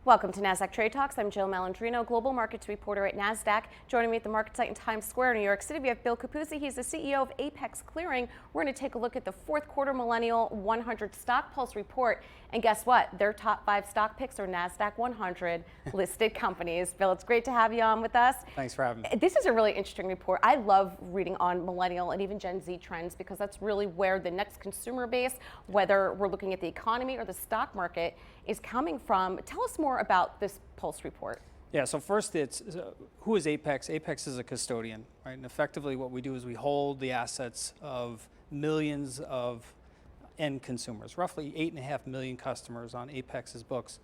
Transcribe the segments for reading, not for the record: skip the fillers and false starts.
Welcome to Nasdaq Trade Talks. I'm Jill Malandrino, global markets reporter at Nasdaq. Joining me at the market site in Times Square, New York City, we have Bill Cappuzzi. He's the CEO of Apex Clearing. We're going to take a look at the fourth quarter Millennial 100 stock pulse report. And guess what? Their top 5 stock picks are Nasdaq-100 listed companies. Bill, it's great to have you on with us. Thanks for having me. This is a really interesting report. I love reading on Millennial and even Gen Z trends because that's really where the next consumer base, whether we're looking at the economy or the stock market, is coming from. Tell us more about this pulse report. Yeah, so first who is Apex? Apex is a custodian, right? And effectively what we do is we hold the assets of millions of end consumers, roughly 8.5 million customers on Apex's books.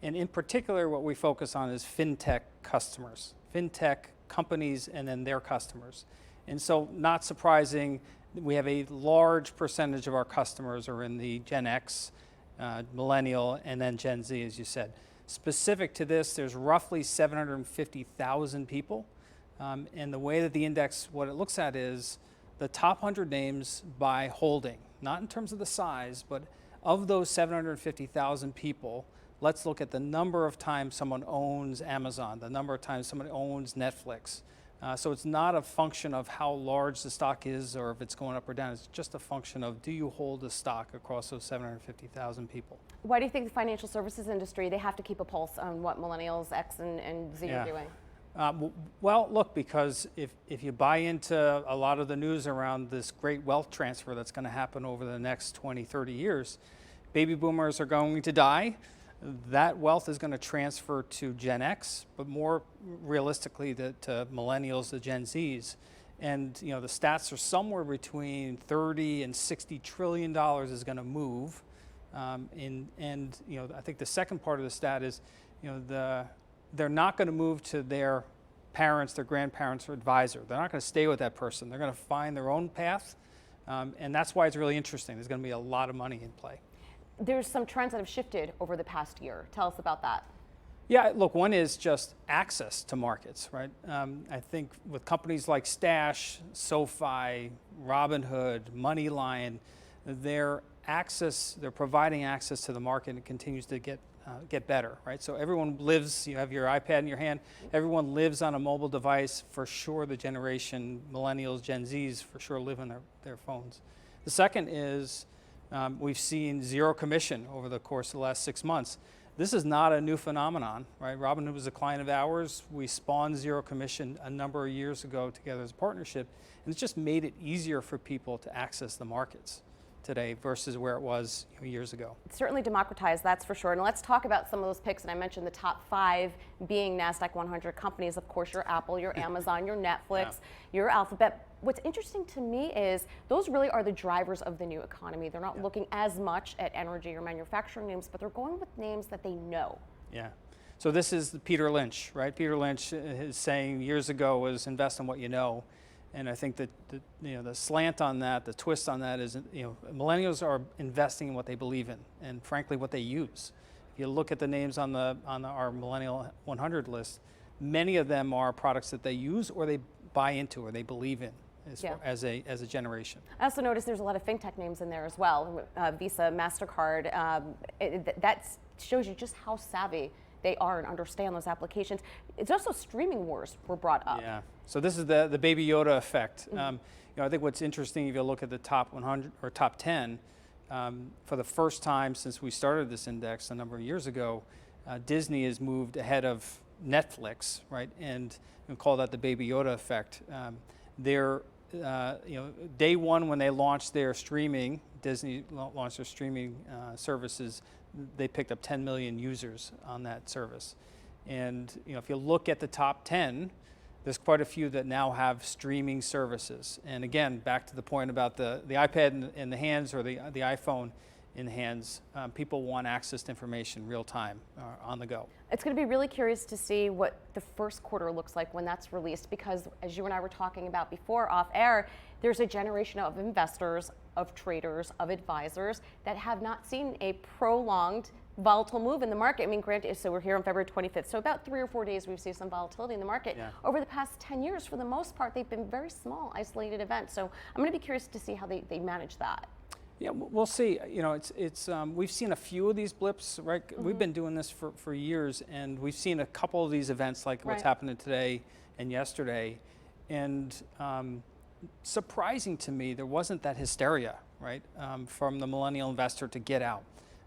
And in particular, what we focus on is fintech customers, fintech companies and then their customers. And so not surprising, we have a large percentage of our customers are in the Gen X, Millennial, and then Gen Z, as you said. Specific to this, there's roughly 750,000 people. And the way that the index, what it looks at is the top 100 names by holding, not in terms of the size, but of those 750,000 people, let's look at the number of times someone owns Amazon, the number of times someone owns Netflix. So it's not a function of how large the stock is or if it's going up or down. It's just a function of, do you hold the stock across those 750,000 people? Why do you think the financial services industry, they have to keep a pulse on what Millennials, X, and Z are doing? Well, look, because if you buy into a lot of the news around this great wealth transfer that's going to happen over the next 20, 30 years, baby boomers are going to die. That wealth is going to transfer to Gen X, but more realistically to Millennials, the Gen Zs. And you know, the stats are somewhere between 30 and 60 trillion dollars is going to move. And you know, I think the second part of the stat is, you know, they're not going to move to their parents, their grandparents, or advisor. They're not going to stay with that person. They're going to find their own path. And that's why it's really interesting. There's going to be a lot of money in play. There's some trends that have shifted over the past year. Tell us about that. Yeah, look, one is just access to markets, right? I think with companies like Stash, SoFi, Robinhood, MoneyLion, they're providing access to the market and it continues to get better, right? So everyone lives, you have your iPad in your hand, everyone lives on a mobile device. For sure, the generation, Millennials, Gen Zs, for sure live on their phones. The second is, we've seen zero commission over the course of the last 6 months. This is not a new phenomenon, right? Robinhood was a client of ours. We spawned zero commission a number of years ago together as a partnership, and it's just made it easier for people to access the markets today versus where it was years ago. It's certainly democratized, that's for sure. And let's talk about some of those picks. And I mentioned the top 5 being Nasdaq-100 companies. Of course, your Apple, your Amazon, your Netflix, your Alphabet. What's interesting to me is those really are the drivers of the new economy. They're not looking as much at energy or manufacturing names, but they're going with names that they know. Yeah. So this is Peter Lynch, right? Peter Lynch is saying years ago was invest in what you know. And I think that the slant on that, the twist on that is, millennials are investing in what they believe in, and frankly, what they use. If you look at the names on our Millennial 100 list, many of them are products that they use or they buy into or they believe in as a generation. I also noticed there's a lot of fintech names in there as well. Visa, MasterCard. That shows you just how savvy they are and understand those applications. It's also streaming wars were brought up. Yeah. So this is the Baby Yoda effect. I think what's interesting, if you look at the top 100 or top 10, for the first time since we started this index a number of years ago, Disney has moved ahead of Netflix, right? And we call that the Baby Yoda effect. Day one when they launched their streaming, Disney launched their streaming services, they picked up 10 million users on that service. And if you look at the top 10, there's quite a few that now have streaming services. And again, back to the point about the iPad in the hands or the iPhone in the hands, people want access to information real time, on the go. It's going to be really curious to see what the first quarter looks like when that's released, because as you and I were talking about before off air, there's a generation of investors, of traders, of advisors that have not seen a prolonged volatile move in the market. I mean, granted, so we're here on February 25th, so about 3 or 4 days we've seen some volatility in the market. Yeah. Over the past 10 years, for the most part, they've been very small, isolated events. So I'm going to be curious to see how they manage that. Yeah, we'll see. You know, we've seen a few of these blips, right? We've been doing this for years, and we've seen a couple of these events like what's happening today and yesterday. And surprising to me, there wasn't that hysteria, right, from the millennial investor to get out.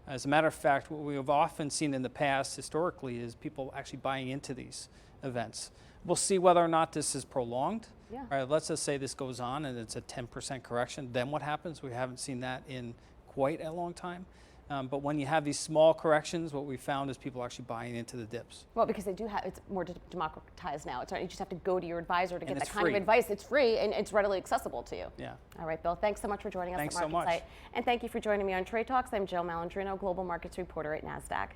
As a matter of fact, what we have often seen in the past historically is people actually buying into these events. We'll see whether or not this is prolonged. Yeah. Right, let's just say this goes on and it's a 10% correction. Then what happens? We haven't seen that in quite a long time. But when you have these small corrections, what we found is people actually buying into the dips. Well, because they do have, it's more democratized now. It's not, you just have to go to your advisor to get that kind free. of advice. It's free and it's readily accessible to you. Yeah. All right, Bill, thanks so much for joining us Thanks at so much. MarketSite. And thank you for joining me on Trade Talks. I'm Jill Malandrino, Global Markets Reporter at Nasdaq.